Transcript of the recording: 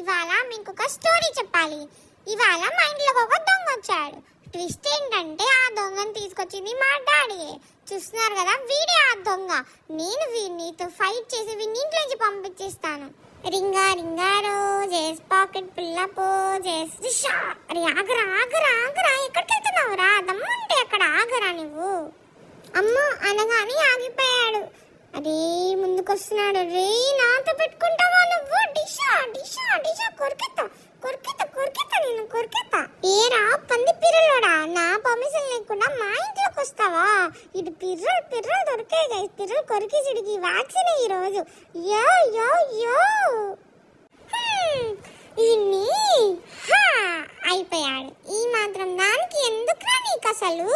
ఇవాళ మీకు ఒక స్టోరీ చెప్పాలి. ఇవాళ మా ఇంట్లోకి ఒక దొంగ వచ్చాడు. ట్విస్ట్ ఏంటంటే ఆ దొంగను తీసుకొచ్చింది మా డాడీ. చూస్తున్నారు కదా, వీడే ఆ దొంగ. నేను వీడినితో ఫైట్ చేసి వీడిని ఇంట్లో నుంచి పంపించేస్తాను. రింగా రింగా రోజెస్ పాకెట్ పుల్లప్ జేస్. అరే ఆగరా ఆగరా ఆగరా, ఎక్కడికి వెళ్తున్నావురా? దమ్ముంటే అక్కడ ఆగరా నువ్వు. అమ్మ అనగానే ఆగిపోయాడు. అరే ముందుకొస్తున్నాడు. రే నాతో పెట్టుకుంటావా నువ్వు? డిషా డిషా డిషా కొరికెత్తా కొరికెత్తా కొరికెత్తా నేను కొరికెత్తా. ఏరా పంది పిర్రలోడా, నా పర్మిషన్ లేకుండా మా ఇంట్లోకి వస్తావా? ఇది పిర్రలు పిర్రలు దొరికాయి గైస్. పిర్రలు కొరికేసిడికి వ్యాక్సిన్ ఈ రోజు. యో యో యో ఇన్ని అయిపోయాడు. ఈ మాత్రం దానికి ఎందుకురా నీకు అసలు?